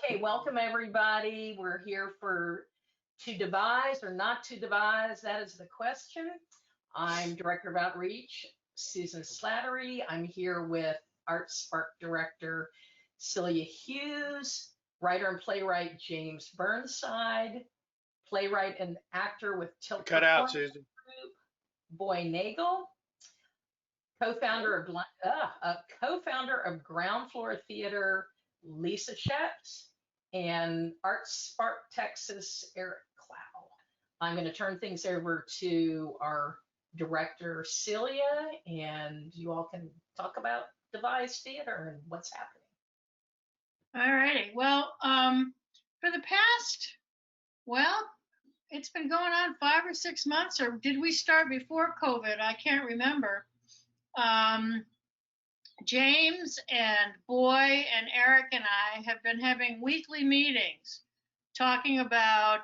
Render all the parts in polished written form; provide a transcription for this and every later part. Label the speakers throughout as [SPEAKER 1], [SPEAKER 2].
[SPEAKER 1] Okay, welcome everybody. We're here for To Devise or Not to Devise. That is the question. I'm Director of Outreach, Susan Slattery. I'm here with Art Spark Director Celia Hughes, writer and playwright James Burnside, playwright and actor with Tilt
[SPEAKER 2] Cut out,
[SPEAKER 1] Performance
[SPEAKER 2] Susan.
[SPEAKER 1] Group, Boye Nagle, co-founder of Ground Floor Theater, Lisa Scheps, and Art Spark Texas, Eric Clow. I'm going to turn things over to our director, Celia, and you all can talk about Devise Theater and what's happening.
[SPEAKER 3] All righty. Well, for the past, it's been going on 5 or 6 months, or did we start before COVID? I can't remember. James and Boye and Eric and I have been having weekly meetings talking about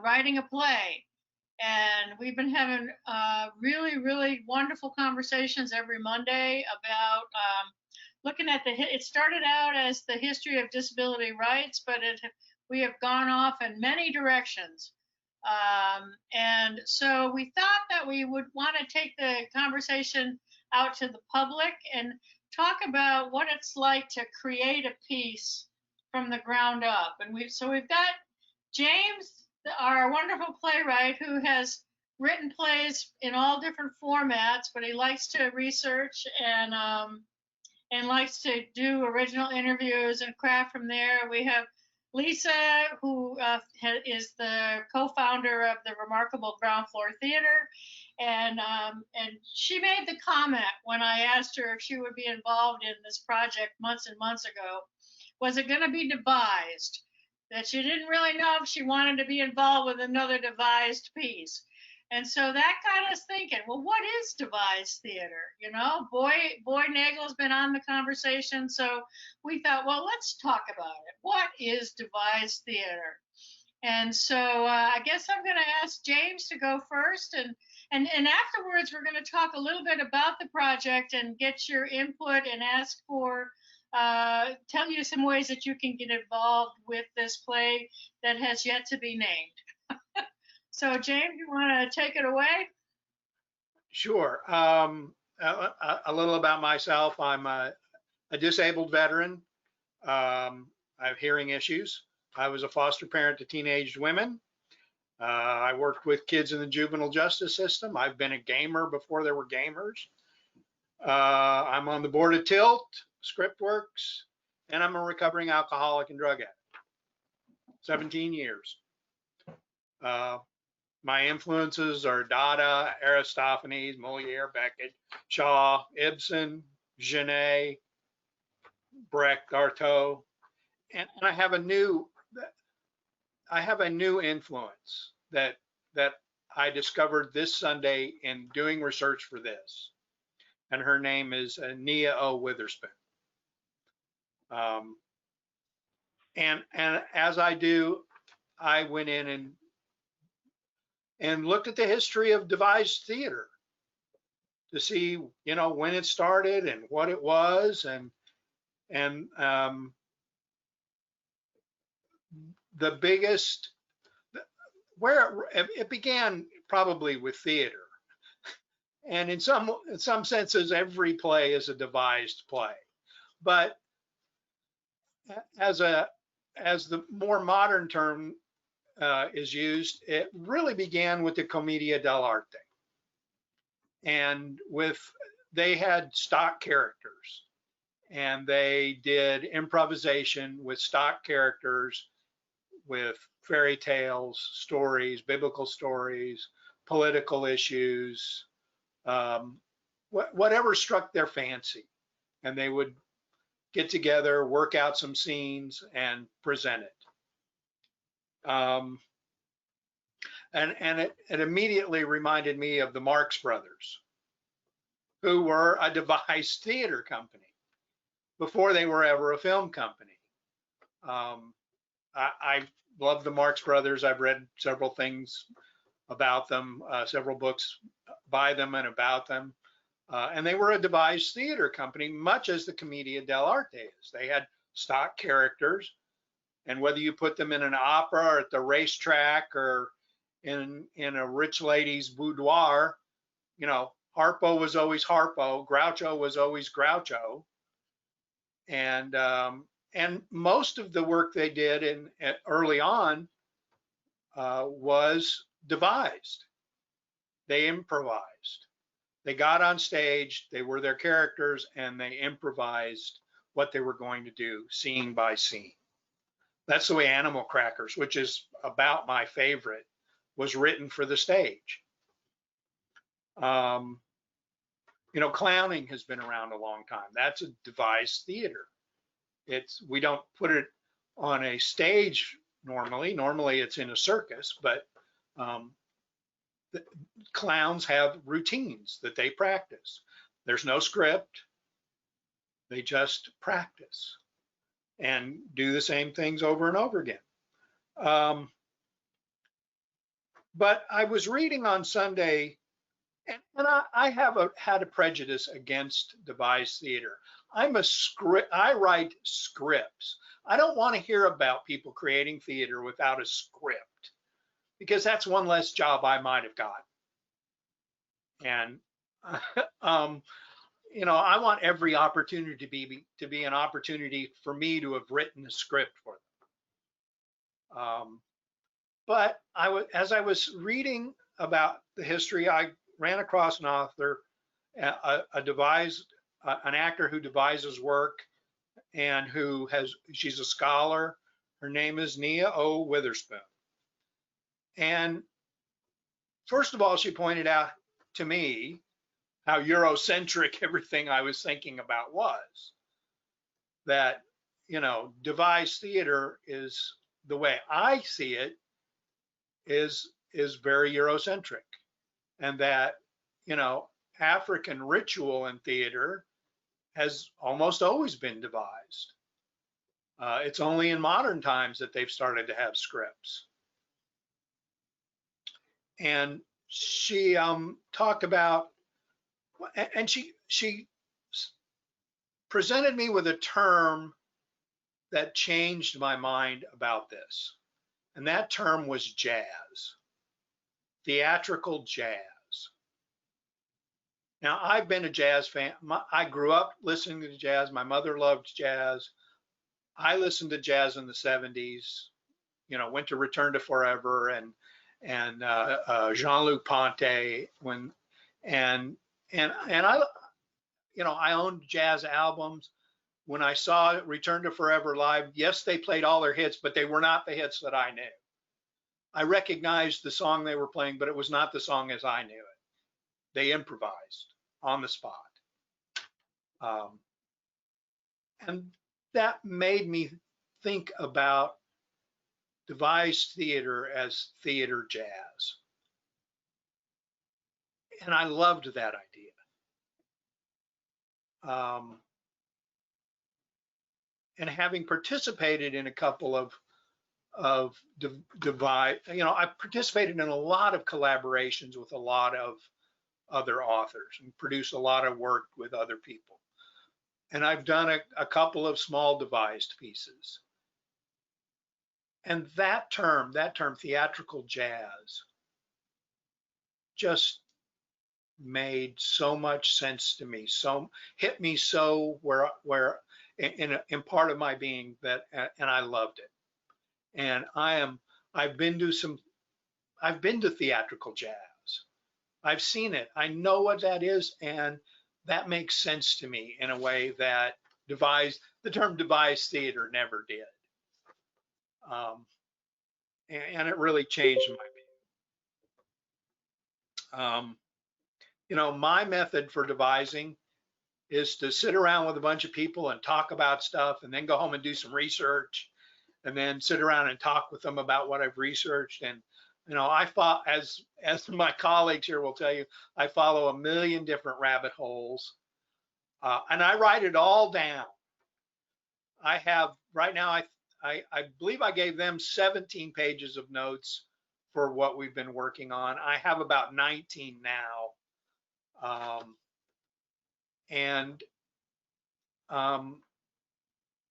[SPEAKER 3] writing a play. And we've been having really, really wonderful conversations every Monday about looking at it started out as the history of disability rights, but we have gone off in many directions. And so we thought that we would want to take the conversation out to the public and talk about what it's like to create a piece from the ground up. And we've got James, our wonderful playwright, who has written plays in all different formats, but he likes to research and likes to do original interviews and craft from there. We have Lisa, who is the co-founder of the remarkable Ground Floor Theater, and she made the comment when I asked her if she would be involved in this project months and months ago, was it going to be devised? That she didn't really know if she wanted to be involved with another devised piece. And so that got us thinking, well, what is devised theater? You know, Boye Nagle's been on the conversation, so we thought, well, let's talk about it. What is devised theater? And so I guess I'm going to ask James to go first, and afterwards we're going to talk a little bit about the project and get your input and ask for tell you some ways that you can get involved with this play that has yet to be named. So, James, you want to take it away?
[SPEAKER 2] Sure. A little about myself. I'm a disabled veteran. I have hearing issues. I was a foster parent to teenaged women. I worked with kids in the juvenile justice system. I've been a gamer before there were gamers. I'm on the board of Tilt, Scriptworks, and I'm a recovering alcoholic and drug addict. 17 years. My influences are Dada, Aristophanes, Moliere, Beckett, Shaw, Ibsen, Genet, Brecht, Artaud, and I have a new influence that I discovered this Sunday in doing research for this, and her name is Nia O. Witherspoon. And as I do, I went in and looked at the history of devised theater to see, you know, when it started and what it was, and the biggest, where it began probably with theater, and in some senses every play is a devised play, but as the more modern term is used, it really began with the Commedia dell'arte, and they had stock characters, and they did improvisation with stock characters, with fairy tales, stories, biblical stories, political issues, whatever struck their fancy, and they would get together, work out some scenes, and present it. And it immediately reminded me of the Marx Brothers, who were a devised theater company before they were ever a film company. I love the Marx Brothers. I've read several things about them, several books by them and about them. And they were a devised theater company, much as the Commedia dell'arte is. They had stock characters, and whether you put them in an opera or at the racetrack or in a rich lady's boudoir, you know, Harpo was always Harpo, Groucho was always Groucho, and most of the work they did early on was devised. They improvised. They got on stage, they were their characters, and they improvised what they were going to do, scene by scene. That's the way Animal Crackers, which is about my favorite, was written for the stage. You know, clowning has been around a long time. That's a devised theater. We don't put it on a stage normally. Normally it's in a circus, but clowns have routines that they practice. There's no script. They just practice and do the same things over and over again. But I was reading on Sunday, and I had a prejudice against devised theater. I write scripts. I don't want to hear about people creating theater without a script, because that's one less job I might have got. And you know, I want every opportunity to be an opportunity for me to have written a script for them. But as I was reading about the history, I ran across an author, an actor who devises work, and she's a scholar. Her name is Nia O. Witherspoon. And first of all, she pointed out to me how Eurocentric everything I was thinking about was. That, you know, devised theater is, the way I see it, is very Eurocentric, and that, you know, African ritual in theater has almost always been devised. It's only in modern times that they've started to have scripts. And she talked about, and she presented me with a term that changed my mind about this. And that term was jazz, theatrical jazz. Now, I've been a jazz fan. I grew up listening to jazz. My mother loved jazz. I listened to jazz in the 70s, you know, went to Return to Forever and Jean-Luc Ponty and I, you know, I owned jazz albums. When I saw Return to Forever live, yes, they played all their hits, but they were not the hits that I knew. I recognized the song they were playing, but it was not the song as I knew it. They improvised on the spot. And that made me think about devised theater as theater jazz. And I loved that idea. And having participated in a couple of Devise, you know, I participated in a lot of collaborations with a lot of other authors and produced a lot of work with other people. And I've done a couple of small devised pieces. And that term theatrical jazz, just made so much sense to me, so hit me so where in part of my being, that, and I loved it. And I've been to theatrical jazz. I've seen it. I know what that is, and that makes sense to me in a way that the term devised theater never did. And it really changed my view. You know, my method for devising is to sit around with a bunch of people and talk about stuff, and then go home and do some research, and then sit around and talk with them about what I've researched. And, you know, as my colleagues here will tell you, I follow a million different rabbit holes, and I write it all down. I have right now, I believe I gave them 17 pages of notes for what we've been working on. I have about 19 now.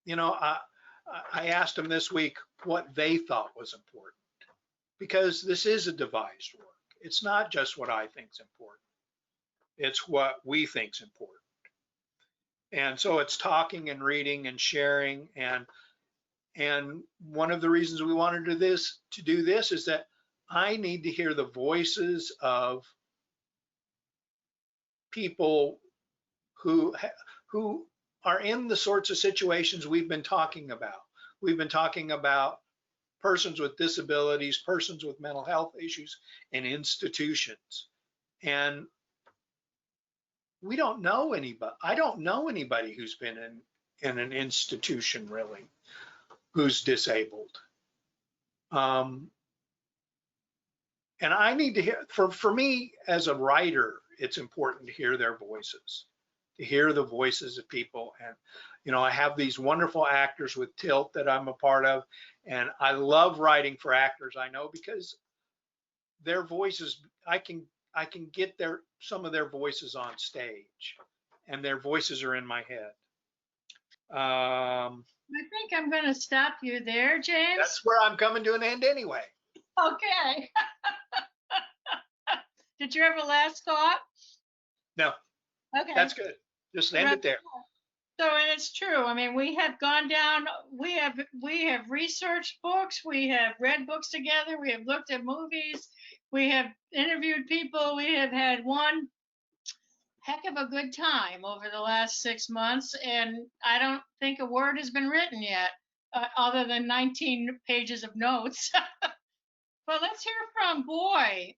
[SPEAKER 2] you know, I asked them this week what they thought was important, because this is a devised work. It's not just what I think is important. It's what we think is important. And so it's talking and reading and sharing. And one of the reasons we wanted to do this is that I need to hear the voices of people who are in the sorts of situations we've been talking about. We've been talking about persons with disabilities, persons with mental health issues, and institutions. And we don't know anybody. I don't know anybody who's been in an institution really, who's disabled. And I need to hear, for me as a writer, it's important to hear their voices, to hear the voices of people. And, you know, I have these wonderful actors with Tilt that I'm a part of, and I love writing for actors I know, because their voices, I can get some of their voices on stage, and their voices are in my head.
[SPEAKER 3] I think I'm going to stop you there, James.
[SPEAKER 2] That's where I'm coming to an end anyway.
[SPEAKER 3] Okay. Did you have a last thought?
[SPEAKER 2] No.
[SPEAKER 3] Okay.
[SPEAKER 2] That's good. Just end it there.
[SPEAKER 3] So, and it's true. I mean, we have gone down, we have researched books, we have read books together, we have looked at movies, we have interviewed people, we have had one heck of a good time over the last 6 months, and I don't think a word has been written yet, other than 19 pages of notes. But let's hear from Boye.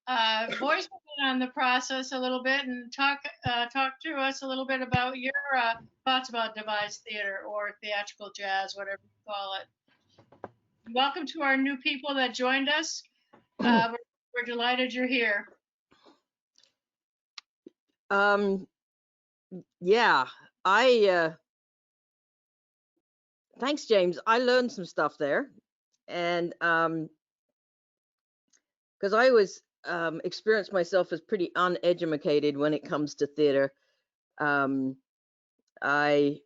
[SPEAKER 3] Boye's been on the process a little bit, and talk to us a little bit about your thoughts about devised theater or theatrical jazz, whatever you call it. Welcome to our new people that joined us. We're delighted you're here.
[SPEAKER 4] Yeah, thanks, James. I learned some stuff there, and because I always experienced myself as pretty uneducated when it comes to theater. I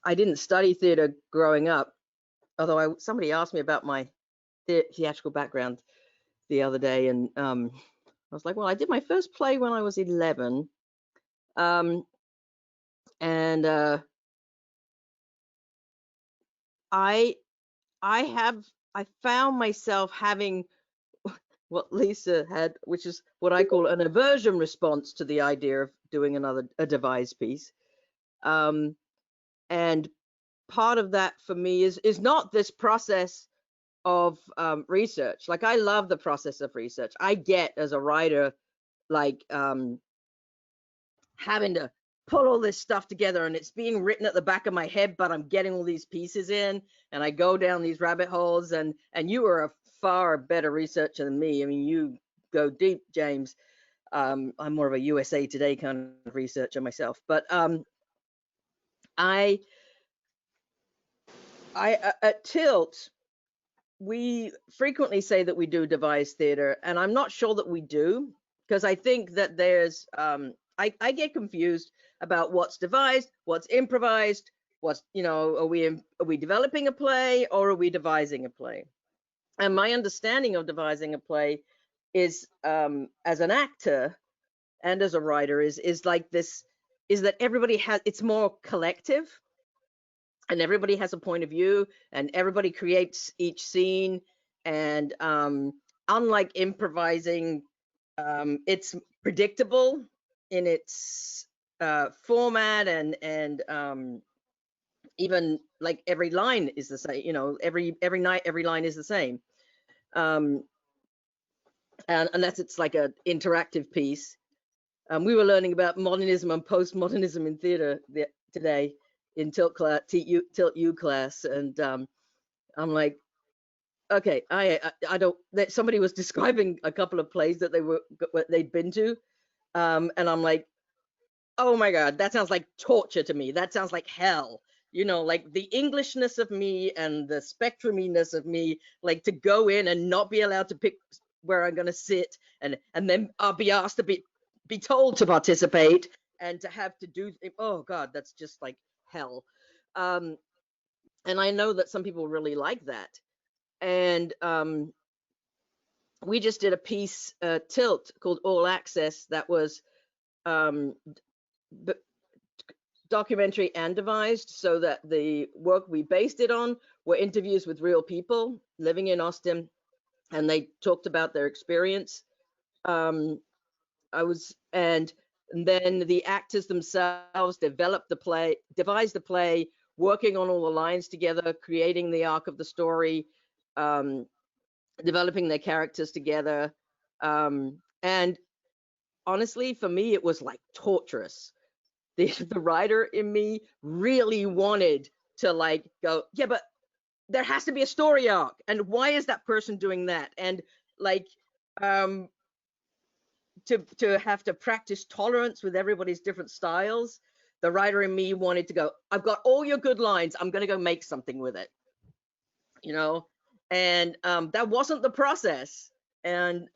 [SPEAKER 4] didn't study theater growing up, although somebody asked me about my theatrical background the other day, and I was like, well, I did my first play when I was 11, and I found myself having what Lisa had, which is what I call an aversion response to the idea of doing a devised piece. And part of that for me is not this process of research. Like, I love the process of research. I get, as a writer, like having to pull all this stuff together, and it's being written at the back of my head, but I'm getting all these pieces in, and I go down these rabbit holes, and you are a far better researcher than me. I mean, you go deep, James. I'm more of a USA Today kind of researcher myself, but I at Tilt, we frequently say that we do devised theater, and I'm not sure that we do, because I think that there's I get confused about what's devised, what's improvised, what's, you know, are we developing a play, or are we devising a play? And my understanding of devising a play is, as an actor and as a writer, is like this, is that everybody has, it's more collective, and everybody has a point of view, and everybody creates each scene. And unlike improvising, it's predictable in its format, and even like every line is the same. You know, every night every line is the same, and unless it's like an interactive piece. We were learning about modernism and postmodernism in theater today in Tilt U class, and I'm like, okay, I don't. Somebody was describing a couple of plays that they'd been to, and I'm like, oh my God, that sounds like torture to me. That sounds like hell. You know, like the Englishness of me and the spectruminess of me, like to go in and not be allowed to pick where I'm going to sit, and then I'll be asked to be told to participate, and to have to do. Oh God, that's just like hell. And I know that some people really like that. And we just did a piece, Tilt, called All Access, that was documentary and devised, so that the work we based it on were interviews with real people living in Austin, and they talked about their experience. And then the actors themselves developed the play, devised the play, working on all the lines together, creating the arc of the story, developing their characters together. And honestly, for me, it was like torturous. The writer in me really wanted to like go, yeah, but there has to be a story arc. And why is that person doing that? And like, to have to practice tolerance with everybody's different styles. The writer in me wanted to go, I've got all your good lines, I'm going to go make something with it, you know. And that wasn't the process, and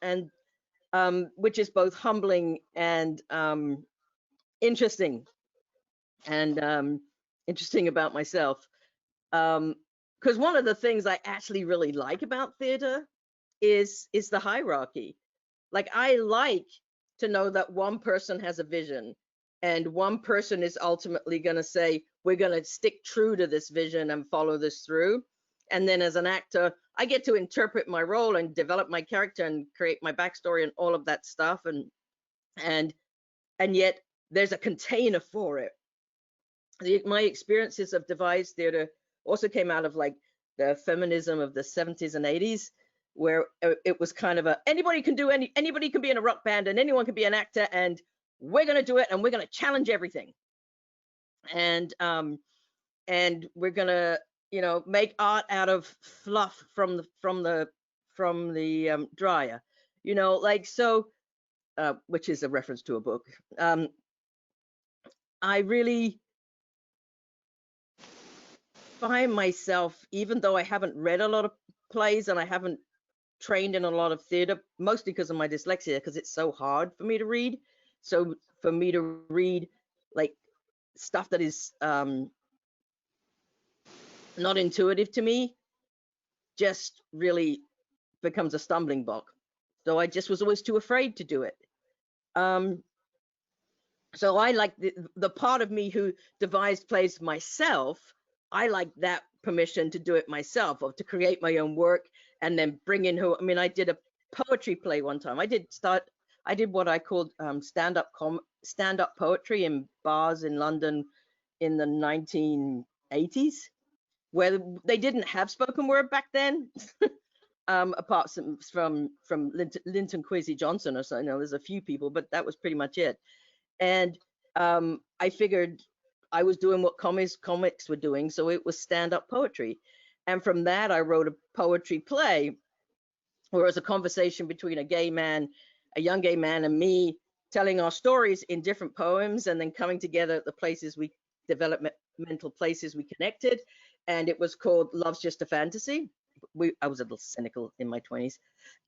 [SPEAKER 4] which is both humbling and interesting, and interesting about myself. Because one of the things I actually really like about theater is the hierarchy. Like, I like to know that one person has a vision, and one person is ultimately going to say, we're going to stick true to this vision and follow this through. And then as an actor, I get to interpret my role and develop my character and create my backstory and all of that stuff. And yet there's a container for it. My experiences of devised theater also came out of like the feminism of the 70s and 80s, where it was kind of anybody can do anybody can be in a rock band, and anyone can be an actor, and we're going to do it, and we're going to challenge everything, and we're going to, you know, make art out of fluff from the dryer, you know, like, so which is a reference to a book. I really find myself, even though I haven't read a lot of plays and I haven't trained in a lot of theater, mostly because of my dyslexia, because it's so hard for me to read. So for me to read like stuff that is not intuitive to me just really becomes a stumbling block. So I just was always too afraid to do it. So I like the part of me who devised plays myself. I like that permission to do it myself, or to create my own work and then bring in who. I mean, I did a poetry play one time. I did what I called stand-up poetry in bars in London in the 1980s, where they didn't have spoken word back then. Apart from Linton Kwesi Johnson or something. You know, there's a few people, but that was pretty much it. And I figured I was doing what comics were doing, so it was stand-up poetry. And from that, I wrote a poetry play where it was a conversation between a young gay man and me, telling our stories in different poems, and then coming together at the places we developmental places we connected. And it was called Love's Just a Fantasy. I was a little cynical in my 20s.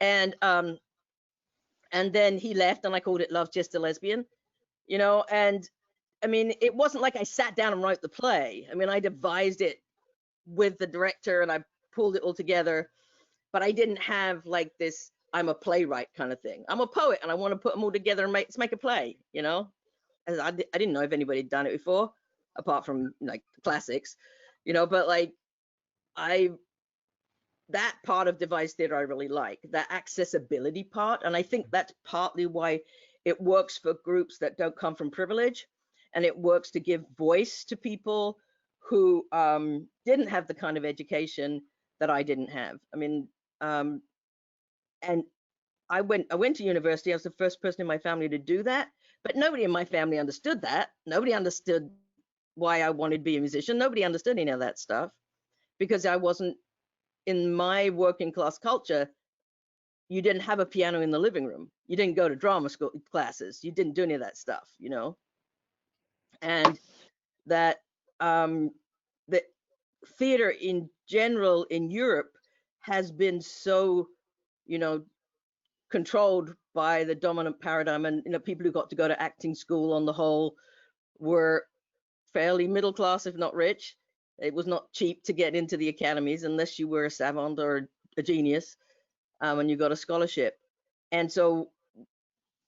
[SPEAKER 4] And then he left, and I called it Love's Just a Lesbian. You know, and I mean, it wasn't like I sat down and wrote the play. I mean, I devised it with the director and I pulled it all together, but I didn't have like this, I'm a playwright kind of thing. I'm a poet and I want to put them all together and let's make a play, you know? And I didn't know if anybody had done it before, apart from like the classics, you know, but like that part of devised theater I really like, that accessibility part. And I think that's partly why it works for groups that don't come from privilege, and it works to give voice to people who didn't have the kind of education that I didn't have. I mean, and I went to university. I was the first person in my family to do that, but nobody in my family understood that. Nobody understood why I wanted to be a musician. Nobody understood any of that stuff, because I wasn't, in my working class culture, you didn't have a piano in the living room. You didn't go to drama school classes. You didn't do any of that stuff, you know? And that the theater in general in Europe has been so, you know, controlled by the dominant paradigm. And, you know, people who got to go to acting school on the whole were fairly middle class, if not rich. It was not cheap to get into the academies unless you were a savant or a genius, and you got a scholarship. And so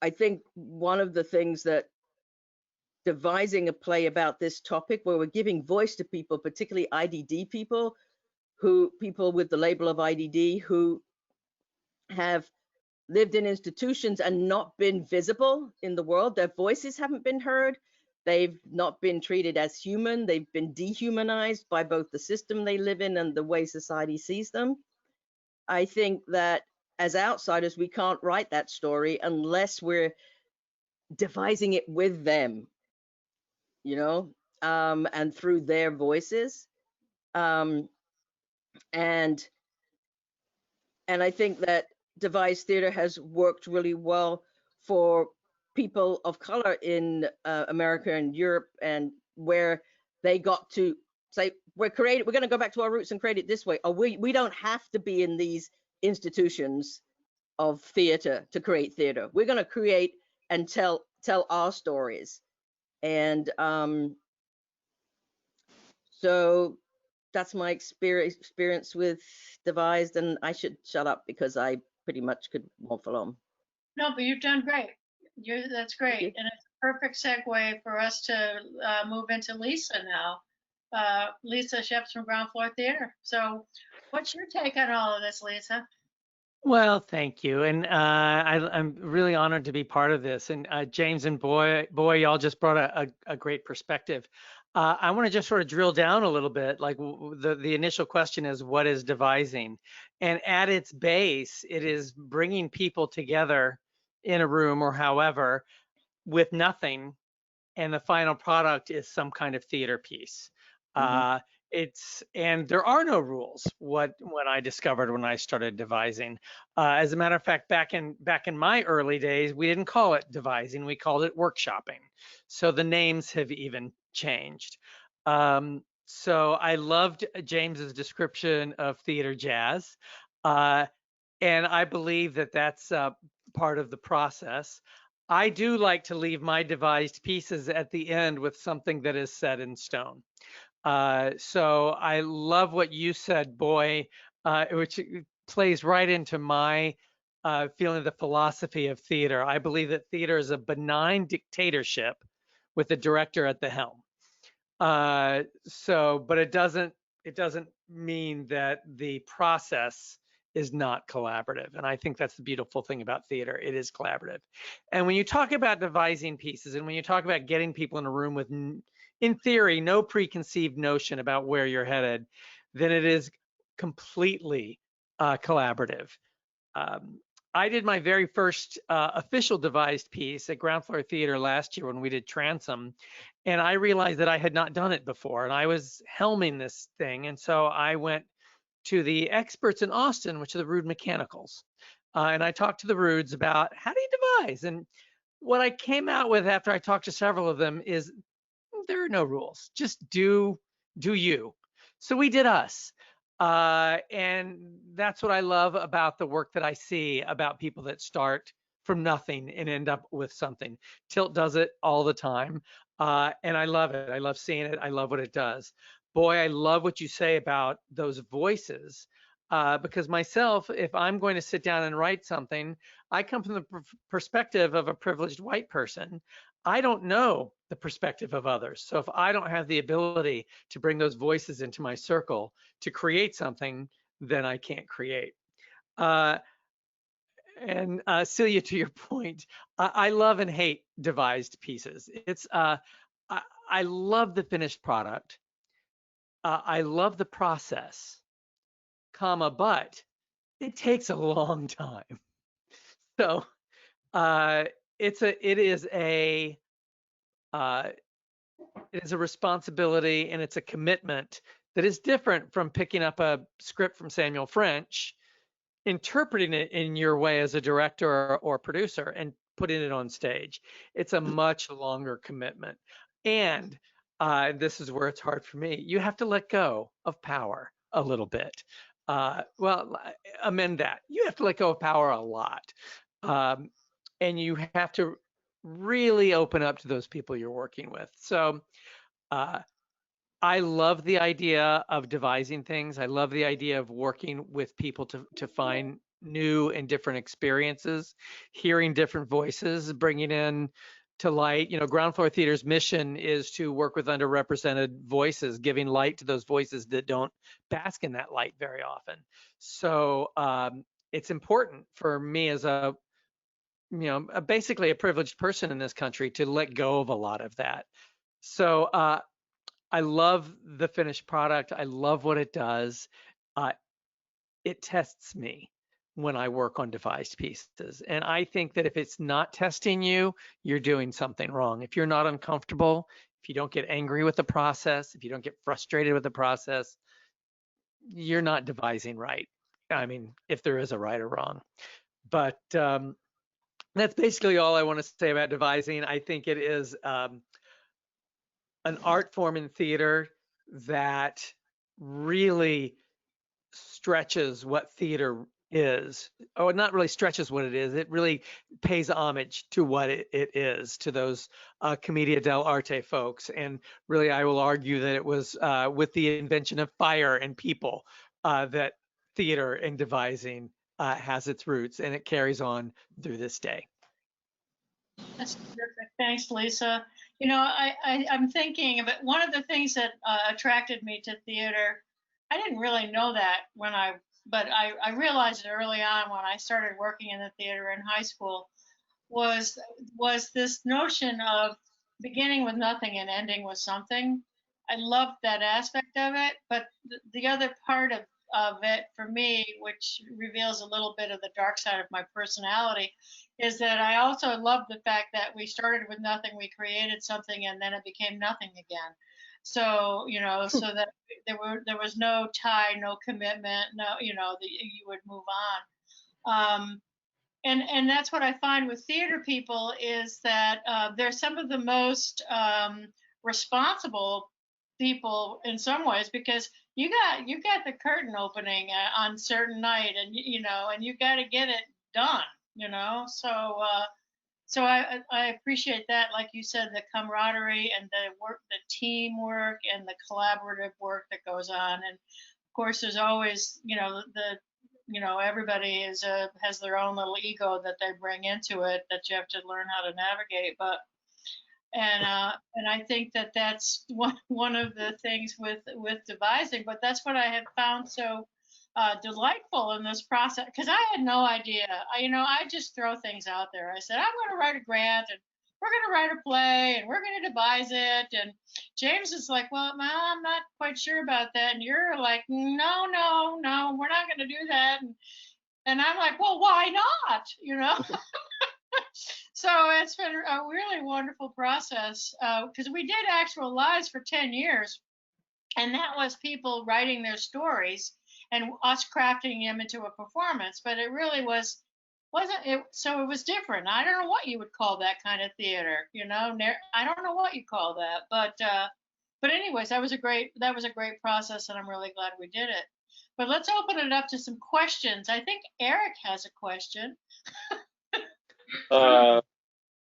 [SPEAKER 4] I think one of the things that devising a play about this topic, where we're giving voice to people, particularly IDD people, people with the label of IDD who have lived in institutions and not been visible in the world. Their voices haven't been heard. They've not been treated as human. They've been dehumanized by both the system they live in and the way society sees them. I think that as outsiders, we can't write that story unless we're devising it with them, you know, and through their voices. And I think that devised theater has worked really well for people of color in America and Europe, and where they got to say, we're going to go back to our roots and create it this way. Or we don't have to be in these institutions of theater to create theater. We're going to create and tell our stories. And so that's my experience with devised, and I should shut up because I pretty much could waffle on.
[SPEAKER 3] No, but you've done great. That's great. And it's a perfect segue for us to move into Lisa now. Lisa Scheps from Ground Floor Theater. So what's your take on all of this, Lisa?
[SPEAKER 5] Well, thank you. And I'm really honored to be part of this. And James and Boye, y'all just brought a great perspective. I want to just sort of drill down a little bit. Like the initial question is, what is devising? And at its base, it is bringing people together in a room or however with nothing. And the final product is some kind of theater piece. And there are no rules. When I discovered when I started devising, as a matter of fact, back in my early days, we didn't call it devising, we called it workshopping. So the names have even changed. So I loved James's description of theater jazz, and I believe that that's part of the process. I do like to leave my devised pieces at the end with something that is set in stone. So I love what you said, Boye, which plays right into my feeling of the philosophy of theater. I believe that theater is a benign dictatorship with a director at the helm. But it doesn't mean that the process is not collaborative. And I think that's the beautiful thing about theater. It is collaborative. And when you talk about devising pieces, and when you talk about getting people in a room with, in theory, no preconceived notion about where you're headed, then it is completely collaborative. I did my very first official devised piece at Ground Floor Theater last year when we did Transom, and I realized that I had not done it before, and I was helming this thing, and so I went to the experts in Austin, which are the Rude Mechanicals, and I talked to the Rudes about how do you devise, and what I came out with after I talked to several of them is there are no rules, just do you. So we did us. And that's what I love about the work that I see about people that start from nothing and end up with something. Tilt does it all the time. And I love it. I love seeing it. I love what it does. Boye, I love what you say about those voices. Because myself, if I'm going to sit down and write something, I come from the perspective of a privileged white person. I don't know the perspective of others. So if I don't have the ability to bring those voices into my circle to create something, then I can't create. And Celia, to your point, I love and hate devised pieces. It's I love the finished product. I love the process, but it takes a long time. So it is a responsibility, and it's a commitment that is different from picking up a script from Samuel French, interpreting it in your way as a director or producer, and putting it on stage. It's a much longer commitment. And this is where it's hard for me. You have to let go of power a little bit. Amend that. You have to let go of power a lot. And you have to really open up to those people you're working with. So I love the idea of devising things. I love the idea of working with people to find new and different experiences, hearing different voices, bringing in to light. Ground Floor Theater's mission is to work with underrepresented voices, giving light to those voices that don't bask in that light very often. So it's important for me as basically a privileged person in this country to let go of a lot of that. So I love the finished product. I love what it does. It tests me when I work on devised pieces. And I think that if it's not testing you, you're doing something wrong. If you're not uncomfortable, if you don't get angry with the process, if you don't get frustrated with the process, you're not devising right. I mean, if there is a right or wrong. But that's basically all I want to say about devising. I think it is an art form in theater that really stretches what theater is. Oh, not really stretches what it is. It really pays homage to what it is to those Commedia dell'arte folks. And really, I will argue that it was with the invention of fire and people that theater and devising has its roots, and it carries on through this day.
[SPEAKER 3] That's terrific. Thanks, Lisa. I'm thinking of it. One of the things that attracted me to theater, I didn't really know that but I realized it early on when I started working in the theater in high school, was this notion of beginning with nothing and ending with something. I loved that aspect of it, but the other part of it for me, which reveals a little bit of the dark side of my personality, is that I also love the fact that we started with nothing, we created something, and then it became nothing again. So, so that there was no tie, no commitment, no, that you would move on. And that's what I find with theater people is that they're some of the most responsible people in some ways, because you got the curtain opening on certain night, and and you got to get it done. So I appreciate that, like you said, the camaraderie and the work, the teamwork and the collaborative work that goes on. And of course, there's always, everybody has their own little ego that they bring into it that you have to learn how to navigate. And I think that that's one of the things with devising. But that's what I have found so delightful in this process, because I had no idea. I just throw things out there. I said, I'm going to write a grant, and we're going to write a play, and we're going to devise it. And James is like, well, Mom, I'm not quite sure about that. And you're like, no, we're not going to do that. And I'm like, well, why not? So it's been a really wonderful process, because we did actual lives for 10 years. And that was people writing their stories and us crafting them into a performance. But it really wasn't it. So it was different. I don't know what you would call that kind of theater. I don't know what you call that. But anyways, that was a great process, and I'm really glad we did it. But let's open it up to some questions. I think Eric has a question.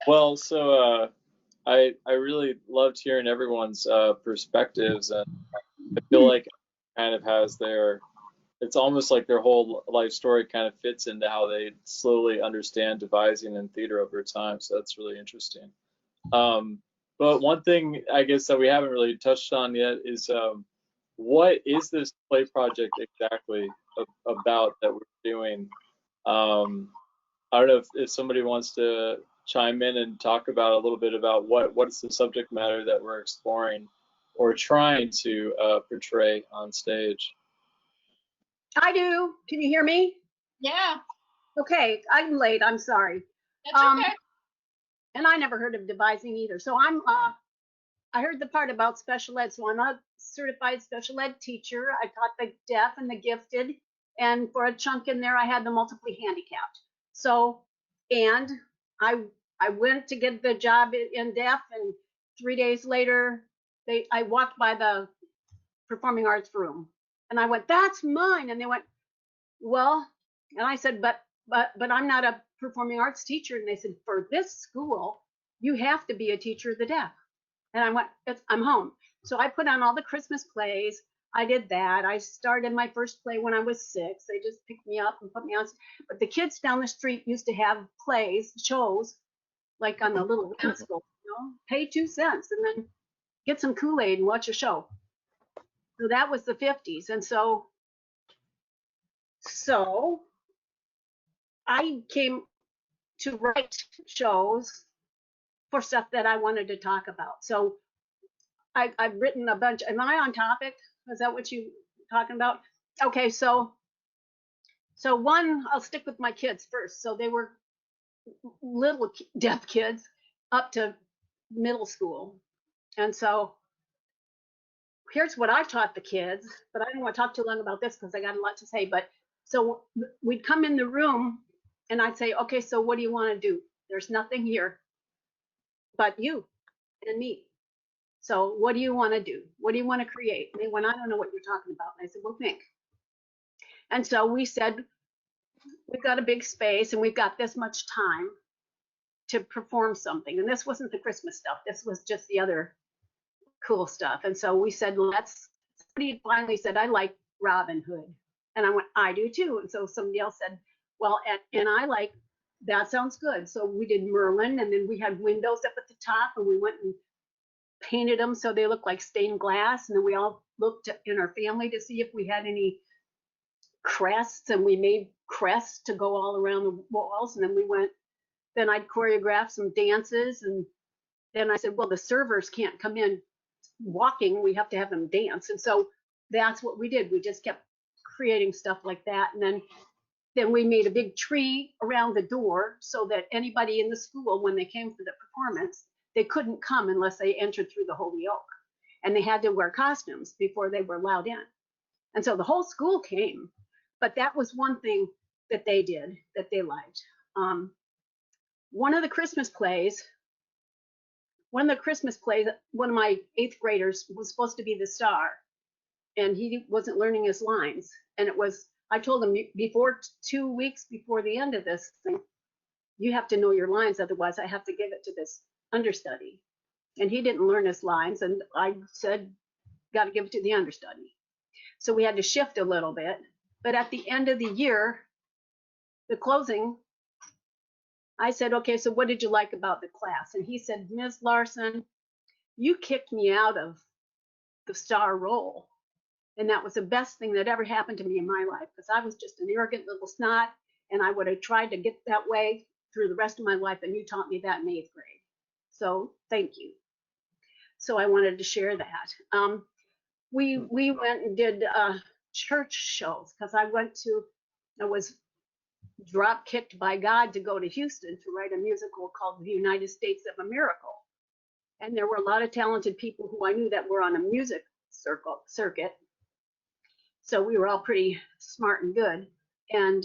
[SPEAKER 6] Well, so I really loved hearing everyone's perspectives, and I feel like it kind of has it's almost like their whole life story kind of fits into how they slowly understand devising and theater over time. So that's really interesting. But one thing I guess that we haven't really touched on yet is what is this play project exactly about that we're doing? I don't know if somebody wants to chime in and talk about a little bit about what's the subject matter that we're exploring or trying to portray on stage.
[SPEAKER 7] I do. Can you hear me?
[SPEAKER 3] Yeah.
[SPEAKER 7] Okay, I'm late. I'm sorry.
[SPEAKER 3] That's okay.
[SPEAKER 7] And I never heard of devising either. So I heard the part about special ed. So I'm a certified special ed teacher. I taught the deaf and the gifted, and for a chunk in there, I had the multiply handicapped. So, and I went to get the job in deaf, and 3 days later, I walked by the performing arts room, and I went, "That's mine." And they went, "Well," and I said, but I'm not a performing arts teacher." And they said, "For this school, you have to be a teacher of the deaf." And I went, "I'm home." So I put on all the Christmas plays. I did that. I started my first play when I was 6. They just picked me up and put me on. But the kids down the street used to have plays, shows, like on the little rascal, pay 2 cents and then get some Kool-Aid and watch a show. So that was the 50s. And so I came to write shows for stuff that I wanted to talk about. So I've written a bunch. Am I on topic? Is that what you talking about? Okay, so one, I'll stick with my kids first. So they were little deaf kids up to middle school. And so here's what I taught the kids, but I don't want to talk too long about this because I got a lot to say. But so we'd come in the room and I'd say, okay, so what do you want to do? There's nothing here but you and me. So what do you want to do? What do you want to create? And they went, I don't know what you're talking about. And I said, well, think. And so we said, we've got a big space and we've got this much time to perform something. And this wasn't the Christmas stuff. This was just the other cool stuff. And so we said, somebody finally said, I like Robin Hood. And I went, I do too. And so somebody else said, well, and I like, that sounds good. So we did Merlin, and then we had windows up at the top, and we went and painted them so they looked like stained glass. And then we all looked in our family to see if we had any crests, and we made crests to go all around the walls. And then I'd choreograph some dances. And then I said, well, the servers can't come in walking, we have to have them dance. And so that's what we did. We just kept creating stuff like that. And then we made a big tree around the door so that anybody in the school, when they came for the performance, they couldn't come unless they entered through the Holy Oak. And they had to wear costumes before they were allowed in. And so the whole school came. But that was one thing that they did that they liked. One of the Christmas plays, one of my 8th graders was supposed to be the star, and he wasn't learning his lines. And I told him, before 2 weeks before the end of this thing, you have to know your lines, otherwise I have to give it to this understudy. And he didn't learn his lines, and I said, got to give it to the understudy. So we had to shift a little bit. But at the end of the year, the closing, I said, okay, so what did you like about the class? And he said, Ms. Larson, you kicked me out of the star role. And that was the best thing that ever happened to me in my life, because I was just an arrogant little snot, and I would have tried to get that way through the rest of my life, and you taught me that in 8th grade. So thank you. So I wanted to share that. We went and did church shows, because I was drop kicked by God to go to Houston to write a musical called The United States of a Miracle. And there were a lot of talented people who I knew that were on a music circuit. So we were all pretty smart and good. And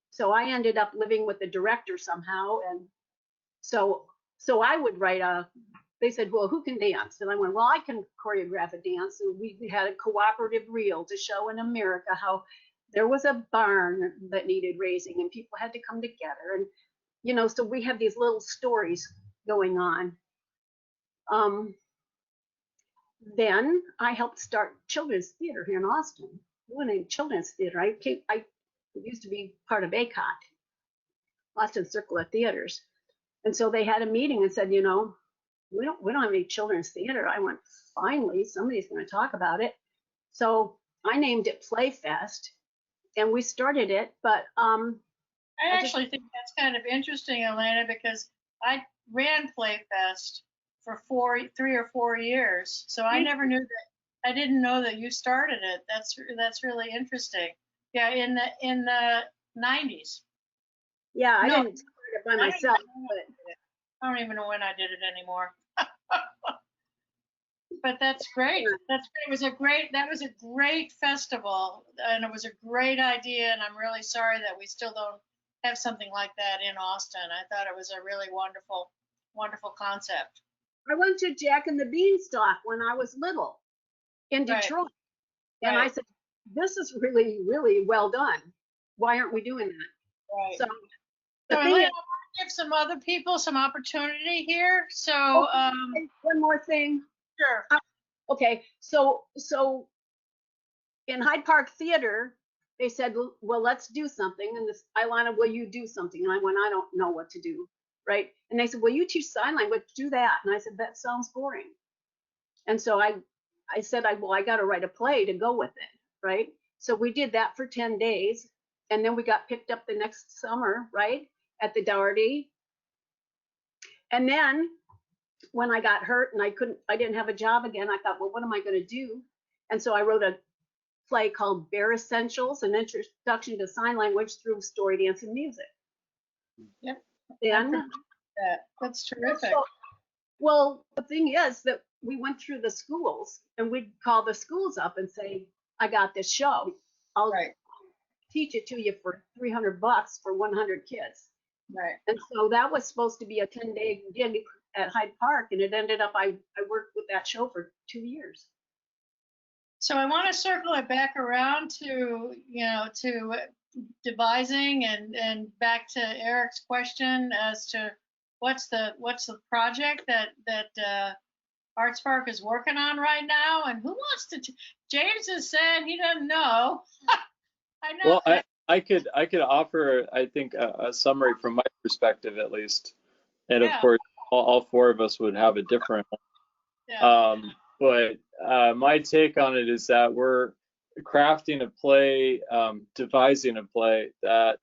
[SPEAKER 7] so I ended up living with the director somehow. And so I would write they said, well, who can dance? And I went, well, I can choreograph a dance. And we had a cooperative reel to show in America how there was a barn that needed raising and people had to come together. And, so we had these little stories going on. Then I helped start children's theater here in Austin. We went in children's theater. I used to be part of ACOT, Austin Circle of Theaters. And so they had a meeting and said, we don't have any children's theater. I went, finally, somebody's going to talk about it. So I named it Playfest, and we started it. But
[SPEAKER 3] I actually think that's kind of interesting, Elena, because I ran Playfest for 3 or 4 years. So I never knew that. I didn't know that you started it. That's really interesting. Yeah, in the 90s.
[SPEAKER 7] Yeah, I didn't start it by myself.
[SPEAKER 3] I don't even know when I did it anymore. But that's great. That's great. That was a great festival, and it was a great idea. And I'm really sorry that we still don't have something like that in Austin. I thought it was a really wonderful, wonderful concept.
[SPEAKER 7] I went to Jack and the Beanstalk when I was little in Detroit, and I said, "This is really, really well done. Why aren't we doing that?"
[SPEAKER 3] Right.
[SPEAKER 7] So
[SPEAKER 3] I want to give some other people some opportunity here. So
[SPEAKER 7] one more thing.
[SPEAKER 3] Sure.
[SPEAKER 7] Okay, so in Hyde Park Theater, they said, well, let's do something. And this, Ilana, will you do something? And I went, I don't know what to do, right? And they said, well, you teach sign language, do that. And I said, that sounds boring. And so I said, well, I got to write a play to go with it, right? So we did that for 10 days. And then we got picked up the next summer, right, at the Doherty. And then when I got hurt and I didn't have a job again, I thought, well, what am I going to do? And so I wrote a play called Bare Essentials, an introduction to sign language through story, dance, and music.
[SPEAKER 3] Yep.
[SPEAKER 7] Then
[SPEAKER 3] That's terrific.
[SPEAKER 7] so, well, the thing is that we went through the schools and we'd call the schools up and say, I got this show. I'll teach it to you for $300 for 100 kids.
[SPEAKER 3] Right.
[SPEAKER 7] And so that was supposed to be a 10-day gig at Hyde Park, and it ended up I worked with that show for 2 years.
[SPEAKER 3] So I want to circle it back around to, to devising and back to Eric's question as to what's the project that ArtSpark is working on right now, and who wants to? James has said he doesn't know. I know.
[SPEAKER 6] Well, I could offer, I think, a summary from my perspective at least, and of course all four of us would have a different one.
[SPEAKER 3] Yeah.
[SPEAKER 6] But my take on it is that we're crafting a play, devising a play that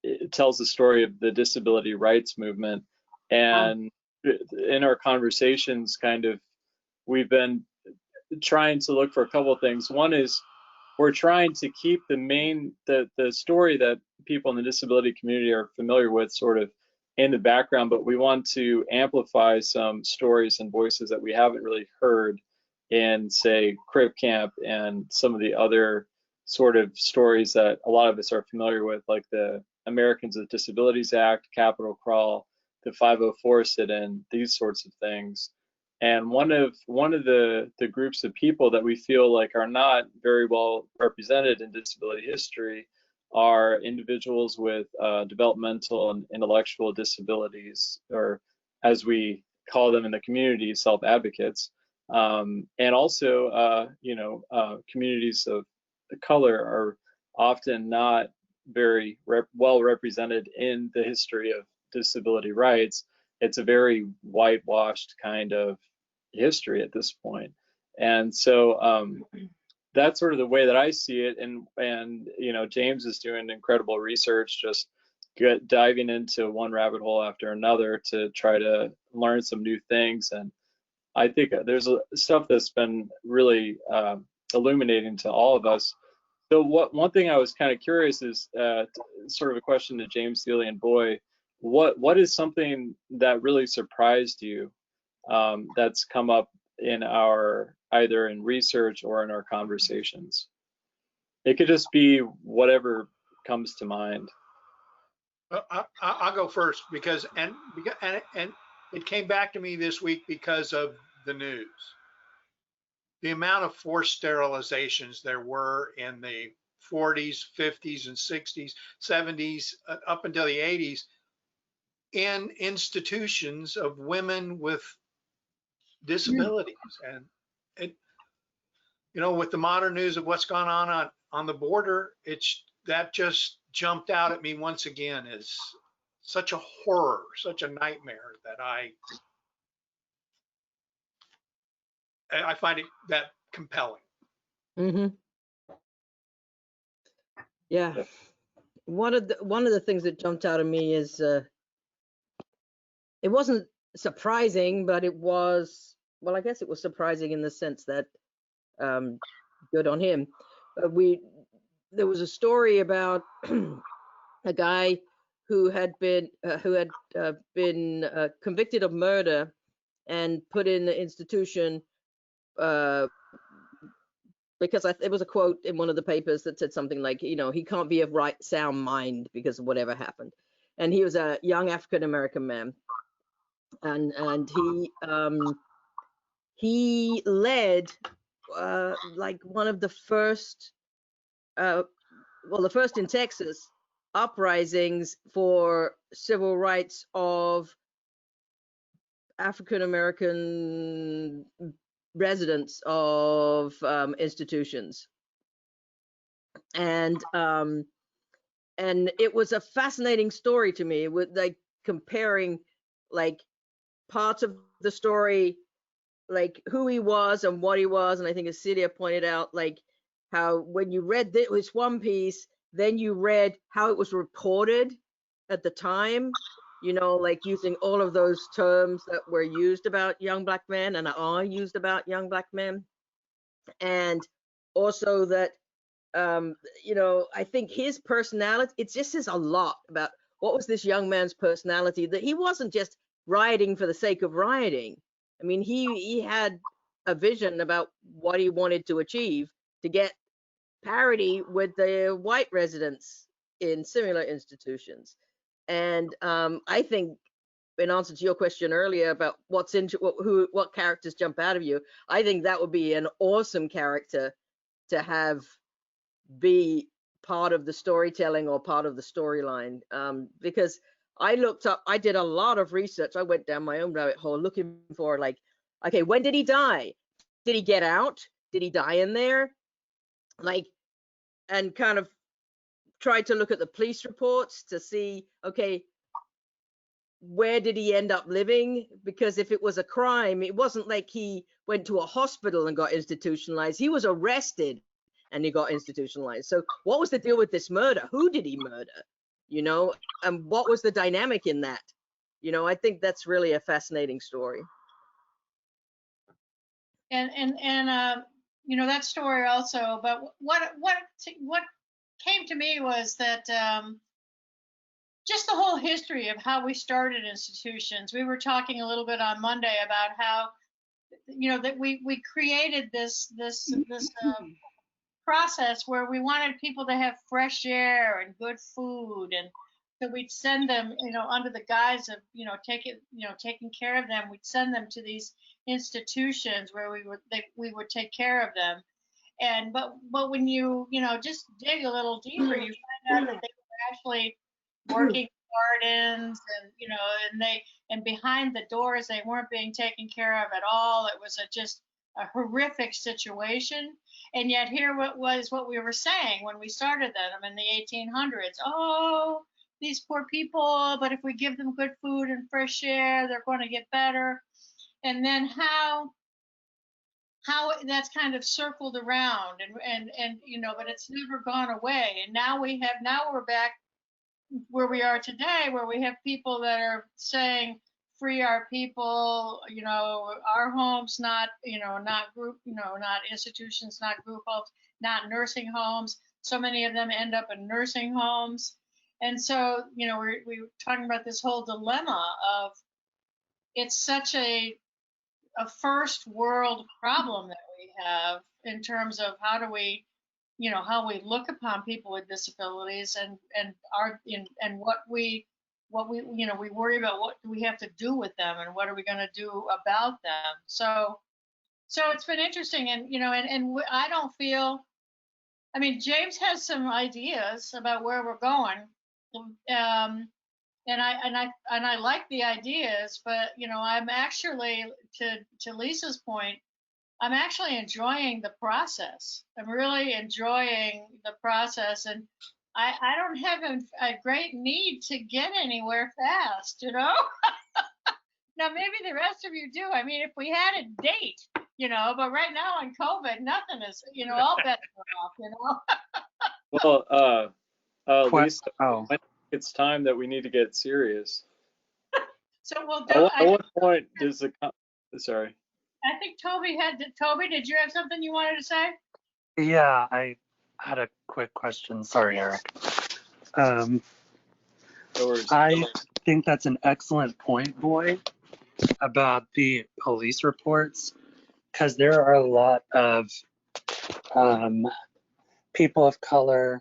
[SPEAKER 6] it tells the story of the disability rights movement. And in our conversations, we've been trying to look for a couple of things. One is we're trying to keep the story that people in the disability community are familiar with sort of in the background, but we want to amplify some stories and voices that we haven't really heard in, say, Crip Camp and some of the other sort of stories that a lot of us are familiar with, like the Americans with Disabilities Act, Capitol Crawl, the 504 sit-in, these sorts of things. And one of the groups of people that we feel like are not very well represented in disability history are individuals with developmental and intellectual disabilities, or as we call them in the community, self-advocates, and also communities of color are often not very well represented in the history of disability rights. It's a very whitewashed kind of history at this point. And so that's sort of the way that I see it. And James is doing incredible research, just diving into one rabbit hole after another to try to learn some new things. And I think there's stuff that's been really illuminating to all of us. So one thing I was kind of curious is sort of a question to James, Celia, and Boye. What is something that really surprised you that's come up in either in research or in our conversations? It could just be whatever comes to mind.
[SPEAKER 2] I'll go first because it came back to me this week because of the news. The amount of forced sterilizations there were in the 40s, 50s, and 60s, 70s, up until the 80s, in institutions of women with disabilities. And it, with the modern news of what's gone on the border, that just jumped out at me once again as such a horror, such a nightmare that I find it that compelling.
[SPEAKER 4] Mm-hmm. Yeah. One of the things that jumped out at me is it wasn't surprising, but it was, well, I guess it was surprising in the sense that good on him. There was a story about a guy who had been convicted of murder and put in the institution because it was a quote in one of the papers that said something like, he can't be of right sound mind because of whatever happened. And he was a young African American man, and he led like one of the first, the first in Texas, uprisings for civil rights of African American residents of institutions, and it was a fascinating story to me, with like comparing like parts of the story, like who he was and what he was. And I think, as Celia pointed out, like how when you read this one piece, then you read how it was reported at the time, you know, like using all of those terms that were used about young Black men and are used about young Black men. And also that, you know, I think his personality, it just says a lot about what was this young man's personality, that he wasn't just rioting for the sake of rioting. I mean, he had a vision about what he wanted to achieve, to get parity with the white residents in similar institutions. And I think, in answer to your question earlier about what characters jump out of you, I think that would be an awesome character to have be part of the storytelling or part of the storyline, because I did a lot of research. I went down my own rabbit hole looking for, like, okay, when did he die? Did he get out? Did he die in there? Like, and kind of tried to look at the police reports to see, okay, where did he end up living? Because if it was a crime, it wasn't like he went to a hospital and got institutionalized. He was arrested and he got institutionalized. So what was the deal with this murder? Who did he murder? You know, and what was the dynamic in that? You know, I think that's really a fascinating story.
[SPEAKER 3] And you know, that story also, but what came to me was that just the whole history of how we started institutions. We were talking a little bit on Monday about how, you know, that we created this process where we wanted people to have fresh air and good food, and so we'd send them, you know, under the guise of, you know, taking care of them. We'd send them to these institutions where we would take care of them. And but when you know, just dig a little deeper, you find out that they were actually working gardens, and, you know, and behind the doors they weren't being taken care of at all. It was just a horrific situation. And yet here what we were saying when we started them in the 1800s. Oh, these poor people, but if we give them good food and fresh air, they're going to get better. And then how that's kind of circled around, and you know, but it's never gone away. And now we're back where we are today, where we have people that are saying, free our people, you know, our homes, not, you know, not group, you know, not institutions, not group homes, not nursing homes. So many of them end up in nursing homes. And so, you know, we were talking about this whole dilemma of, it's such a first world problem that we have in terms of how do we, you know, how we look upon people with disabilities, and what we you know, we worry about what do we have to do with them, and what are we going to do about them. So it's been interesting. And, you know, and I don't feel, I mean, James has some ideas about where we're going, and I like the ideas, but, you know, I'm actually, to Lisa's point, I'm actually enjoying the process. I'm really enjoying the process, and I don't have a great need to get anywhere fast, you know. Now maybe the rest of you do. I mean, if we had a date, you know, but right now on COVID, nothing is, you know, all bets are off, you know.
[SPEAKER 6] Well, Lisa, I think it's time that we need to get serious.
[SPEAKER 3] So we'll
[SPEAKER 6] do. At what point does the sorry?
[SPEAKER 3] I think Toby, did you have something you wanted to say?
[SPEAKER 8] Yeah, I had a quick question. Sorry, Eric. I think that's an excellent point, Boye, about the police reports, because there are a lot of people of color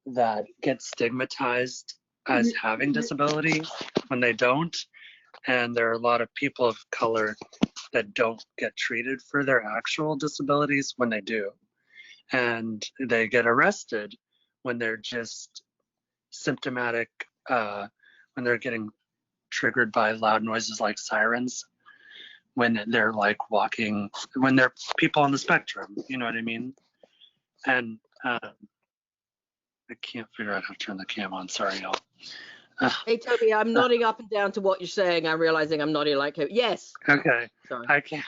[SPEAKER 8] that get stigmatized as having disabilities when they don't. And there are a lot of people of color that don't get treated for their actual disabilities when they do. And they get arrested when they're just symptomatic, when they're getting triggered by loud noises like sirens when they're like walking, when they're people on the spectrum, you know what I mean? And I can't figure out how to turn the cam on. Sorry, y'all.
[SPEAKER 4] Hey, Toby, I'm nodding up and down to what you're saying. I'm realizing I'm nodding like him. Yes.
[SPEAKER 8] Okay.
[SPEAKER 4] Sorry.
[SPEAKER 8] I can't.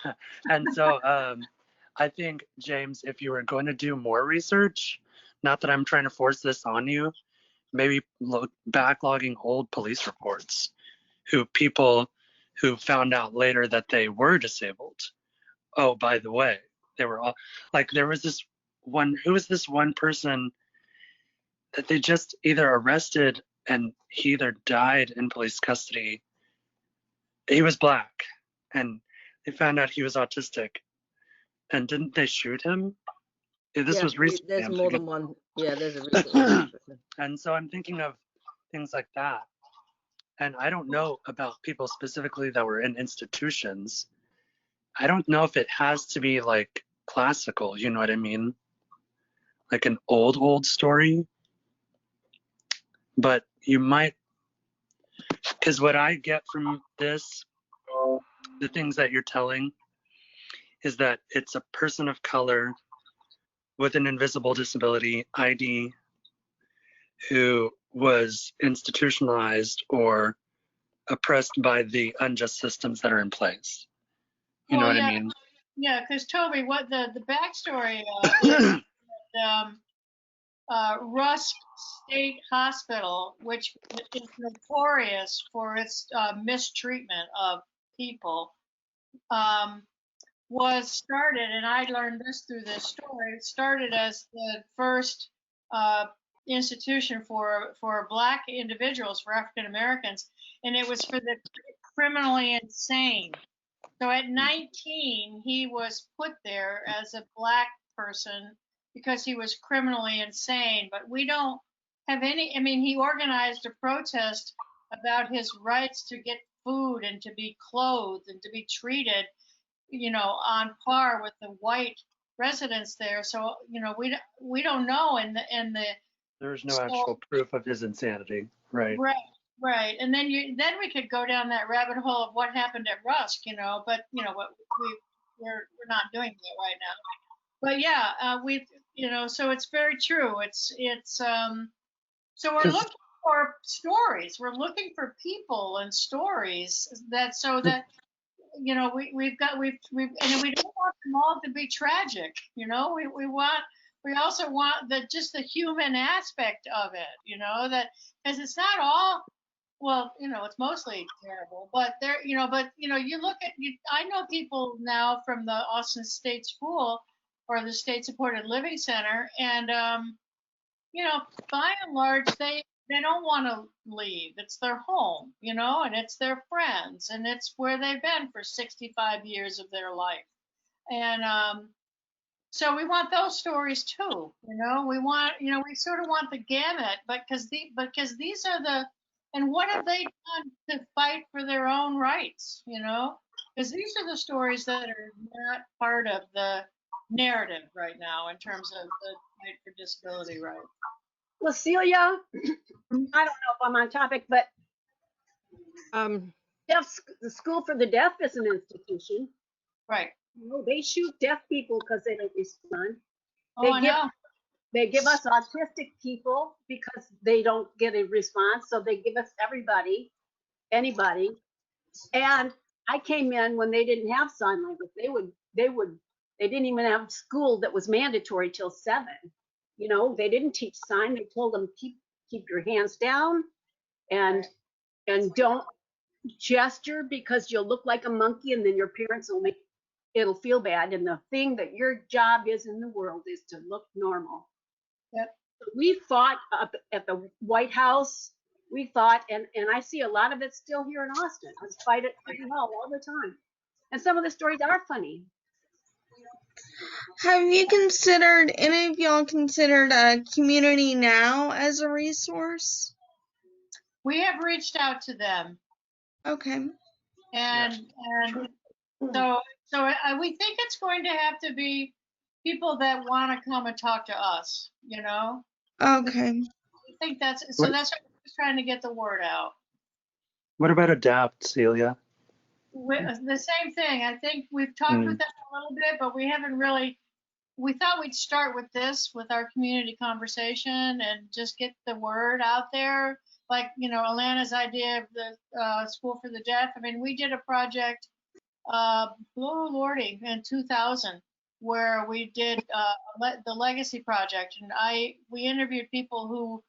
[SPEAKER 8] And so I think, James, if you were going to do more research, not that I'm trying to force this on you, maybe backlogging old police reports, people who found out later that they were disabled. Oh, by the way, they were all like, there was this one, who was this one person that they just either arrested and he either died in police custody. He was black and they found out he was autistic. And didn't they shoot him? This was recently.
[SPEAKER 4] There's
[SPEAKER 8] I'm
[SPEAKER 4] more
[SPEAKER 8] thinking.
[SPEAKER 4] than one. Yeah, there's a recent one.
[SPEAKER 8] And so I'm thinking of things like that. And I don't know about people specifically that were in institutions. I don't know if it has to be like classical, you know what I mean? Like an old story. But you might, because what I get from this, the things that you're telling, is that it's a person of color with an invisible disability ID who was institutionalized or oppressed by the unjust systems that are in place. You know what I mean?
[SPEAKER 3] Yeah, because Toby, what the backstory is Rusk State Hospital, which is notorious for its mistreatment of people, was started, and I learned this through this story. It started as the first institution for Black individuals, for African Americans, and it was for the criminally insane. So at 19, he was put there as a Black person because he was criminally insane. But we don't have any, I mean, he organized a protest about his rights to get food and to be clothed and to be treated, you know, on par with the white residents there. So, you know, we don't know. And
[SPEAKER 8] there's no actual proof of his insanity. Right.
[SPEAKER 3] Right. And then we could go down that rabbit hole of what happened at Rusk, you know, but you know what, we're not doing that right now. But yeah, you know, so it's very true. So we're looking for stories. We're looking for people and stories so that you know, we don't want them all to be tragic. You know, we also want just the human aspect of it. You know, that because it's not all. Well, you know, it's mostly terrible, but you look at I know people now from the Austin State School or the State Supported Living Center, and you know, by and large, they don't want to leave. It's their home, you know, and it's their friends, and it's where they've been for 65 years of their life. And so we want those stories too, you know. We sort of want the gamut, but because these are and what have they done to fight for their own rights, you know? Because these are the stories that are not part of the narrative right now in terms of the fight for disability rights.
[SPEAKER 7] Well, Celia, I don't know if I'm on topic, but the School for the Deaf is an institution.
[SPEAKER 3] Right.
[SPEAKER 7] You know, they shoot deaf people because they don't respond.
[SPEAKER 3] Oh,
[SPEAKER 7] They give us autistic people because they don't get a response. So they give us anybody. And I came in when they didn't have sign language. They didn't even have school that was mandatory till 7. You know, they didn't teach sign. They told them keep your hands down and don't gesture because you'll look like a monkey and then your parents it'll feel bad. And the thing that your job is in the world is to look normal.
[SPEAKER 3] Yep.
[SPEAKER 7] We fought up at the White House. We fought, and I see a lot of it still here in Austin. I fight at City Hall all the time. And some of the stories are funny.
[SPEAKER 9] Have you any of y'all considered Community Now as a resource?
[SPEAKER 3] We have reached out to them.
[SPEAKER 9] Okay.
[SPEAKER 3] And so we think it's going to have to be people that want to come and talk to us, you know?
[SPEAKER 9] Okay.
[SPEAKER 3] I think that's what we're trying to get the word out.
[SPEAKER 8] What about adapt, Celia?
[SPEAKER 3] The same thing. I think we've talked with them a little bit, but we haven't really. We thought we'd start with this, with our community conversation, and just get the word out there. Like, Alana's idea of the School for the Deaf. I mean, we did a project, oh lordy, in 2000, where we did the Legacy Project, and we interviewed people who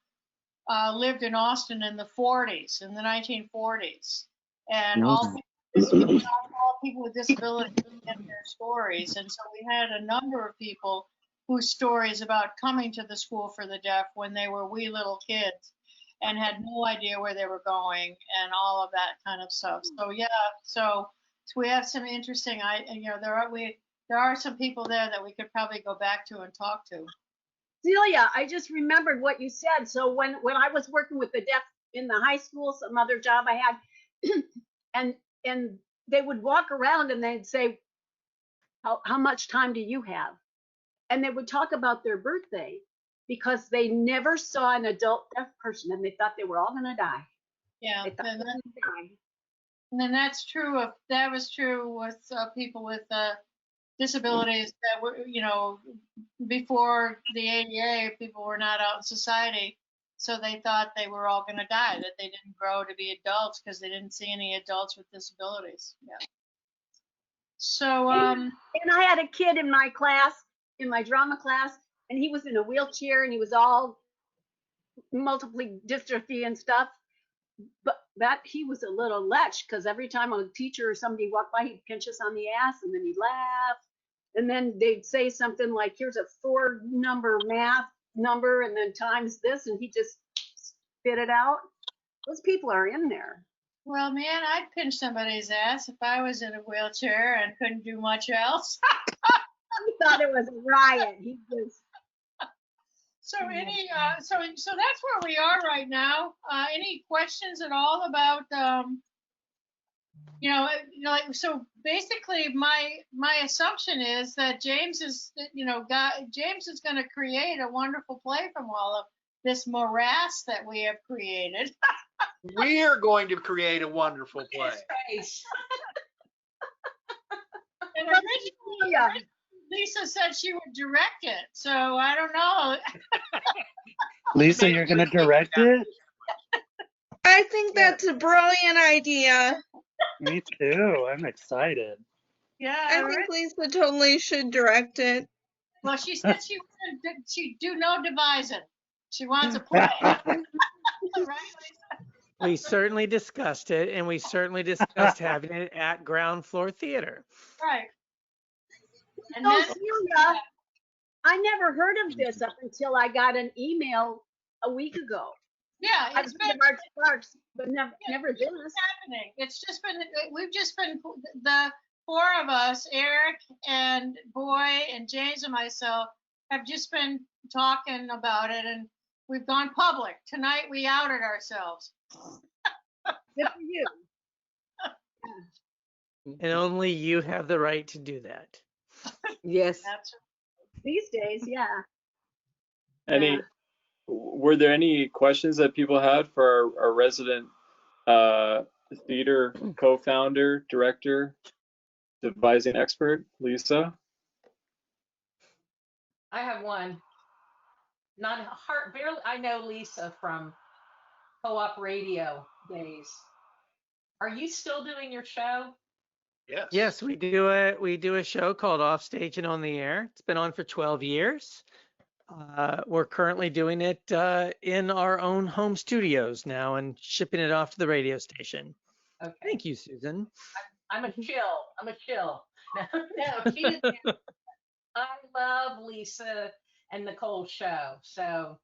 [SPEAKER 3] lived in Austin in the 40s, in the 1940s, and all people with disabilities and their stories. And so we had a number of people whose stories about coming to the School for the Deaf when they were wee little kids and had no idea where they were going and all of that kind of stuff. So yeah, so we have some interesting, there are some people there that we could probably go back to and talk to.
[SPEAKER 7] Celia, I just remembered what you said. So when I was working with the deaf in the high school, some other job I had, and they would walk around and they'd say, how much time do you have? And they would talk about their birthday because they never saw an adult deaf person and they thought they were all going to die.
[SPEAKER 3] Yeah,
[SPEAKER 7] They thought they were gonna die.
[SPEAKER 3] and then that was true with people with disabilities that were, before the ADA, people were not out in society. So they thought they were all going to die, that they didn't grow to be adults because they didn't see any adults with disabilities. Yeah. So,
[SPEAKER 7] And I had a kid in my class, in my drama class, and he was in a wheelchair and he was all multiple dystrophy and stuff. But that he was a little lech because every time a teacher or somebody walked by, he'd pinch us on the ass and then he'd laugh. And then they'd say something like, here's a 4-number math number and then times this, and he just spit it out. Those people are in there.
[SPEAKER 3] well, man, I'd pinch somebody's ass if I was in a wheelchair and couldn't do much else.
[SPEAKER 7] He thought it was a riot. He just.
[SPEAKER 3] So so that's where we are right now. Any questions at all about, so basically my assumption is that James is going to create a wonderful play from all of this morass that we have created.
[SPEAKER 2] We are going to create a wonderful play.
[SPEAKER 3] And originally, Lisa said she would direct it, so I don't know.
[SPEAKER 8] Lisa, you're going to direct it?
[SPEAKER 9] I think that's a brilliant idea.
[SPEAKER 8] Me too. I'm excited.
[SPEAKER 3] Yeah,
[SPEAKER 9] I think Lisa totally should direct it.
[SPEAKER 3] well, she said she do no devising. She wants a play. Right, Lisa?
[SPEAKER 5] We certainly discussed it, and we certainly discussed having it at Ground Floor Theater.
[SPEAKER 3] Right. And
[SPEAKER 7] So
[SPEAKER 3] then,
[SPEAKER 7] Celia, I never heard of this up until I got an email a week ago.
[SPEAKER 3] yeah,
[SPEAKER 7] I've
[SPEAKER 3] it's
[SPEAKER 7] been
[SPEAKER 3] been
[SPEAKER 7] March Sparks, but never this.
[SPEAKER 3] happening. It's just been, we've just been, the 4 of us, Eric and Boye and James and myself, have just been talking about it, and we've gone public. Tonight we outed ourselves.
[SPEAKER 7] Good for you.
[SPEAKER 5] And only you have the right to do that.
[SPEAKER 4] Yes.
[SPEAKER 3] That's
[SPEAKER 7] These days, yeah.
[SPEAKER 6] Were there any questions that people had for our resident theater co-founder, director, devising expert, Lisa?
[SPEAKER 1] I have one. Barely. I know Lisa from co-op radio days. Are you still doing your show?
[SPEAKER 2] Yes.
[SPEAKER 5] Yes, we do a show called Offstage and on the Air. It's been on for 12 years. We're currently doing it in our own home studios now and shipping it off to the radio station.
[SPEAKER 1] Okay.
[SPEAKER 5] Thank you, Susan.
[SPEAKER 1] I'm a chill. No, she is. I love Lisa and Nicole's show. So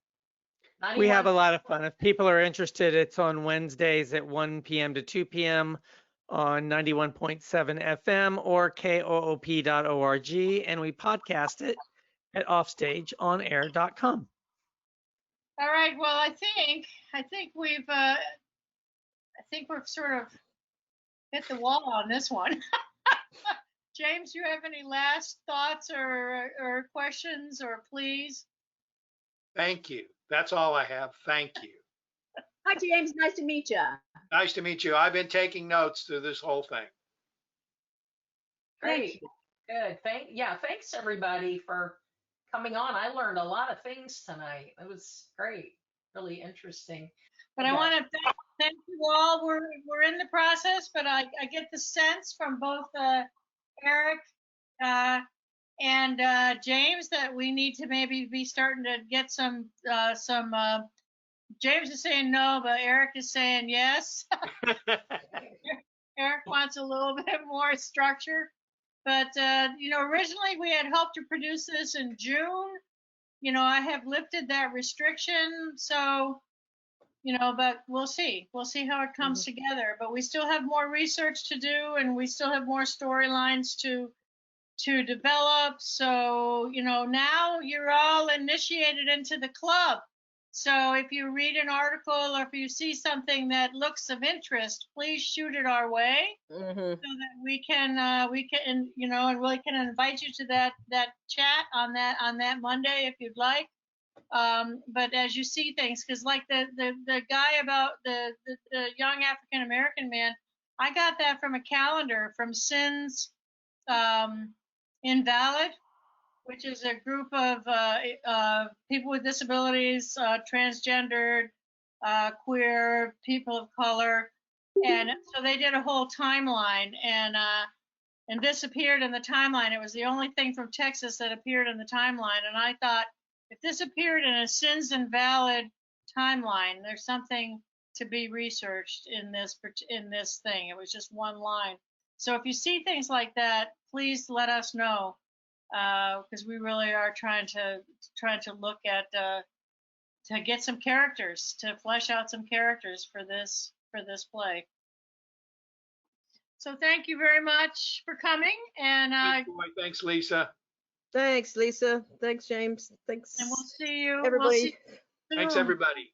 [SPEAKER 5] We have a
[SPEAKER 1] 91
[SPEAKER 5] lot of fun. If people are interested, it's on Wednesdays at 1 p.m. to 2 p.m. on 91.7 FM or koop.org, and we podcast it at offstageonair.com.
[SPEAKER 3] all right. Well, I think we've sort of hit the wall on this one. James, you have any last thoughts or questions or pleas?
[SPEAKER 2] Thank you. That's all I have. Thank you.
[SPEAKER 7] Hi, James. Nice to meet you.
[SPEAKER 2] Nice to meet you. I've been taking notes through this whole thing.
[SPEAKER 1] Great. Good. Thanks everybody for coming on. I learned a lot of things tonight. It was great. Really interesting.
[SPEAKER 3] But I want to thank you all. We're in the process, but I get the sense from both Eric and James that we need to maybe be starting to get some. James is saying no, but Eric is saying yes. Eric wants a little bit more structure. But, originally we had hoped to produce this in June. I have lifted that restriction. So, but we'll see. We'll see how it comes together. But we still have more research to do, and we still have more storylines to develop. So, now you're all initiated into the club. So if you read an article or if you see something that looks of interest, please shoot it our way so that we can, and we can invite you to that chat on that Monday if you'd like. But as you see things, because like the guy about the young African American man, I got that from a calendar from Sins Invalid, which is a group of people with disabilities, transgendered, queer, people of color, and so they did a whole timeline, and this appeared in the timeline. It was the only thing from Texas that appeared in the timeline, and I thought, if this appeared in a Sins Invalid timeline, there's something to be researched in this thing. It was just one line. So if you see things like that, please let us know. Because we really are trying to look at to get some characters, to flesh out some characters for this play. So thank you very much for coming, and
[SPEAKER 2] Thanks, Lisa.
[SPEAKER 4] Thanks, Lisa. Thanks, James. Thanks.
[SPEAKER 3] And we'll see you.
[SPEAKER 4] Everybody.
[SPEAKER 3] We'll see you
[SPEAKER 2] Thanks,
[SPEAKER 3] soon.
[SPEAKER 2] everybody.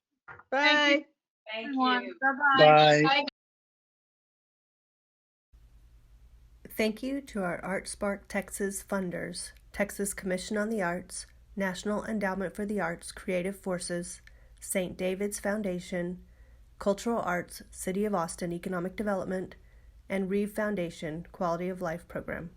[SPEAKER 4] Bye.
[SPEAKER 1] Thank
[SPEAKER 3] Everyone.
[SPEAKER 1] you.
[SPEAKER 3] Bye-bye.
[SPEAKER 8] Bye.
[SPEAKER 10] Thank you to our ArtSpark Texas funders, Texas Commission on the Arts, National Endowment for the Arts Creative Forces, St. David's Foundation, Cultural Arts City of Austin Economic Development, and Reeve Foundation Quality of Life Program.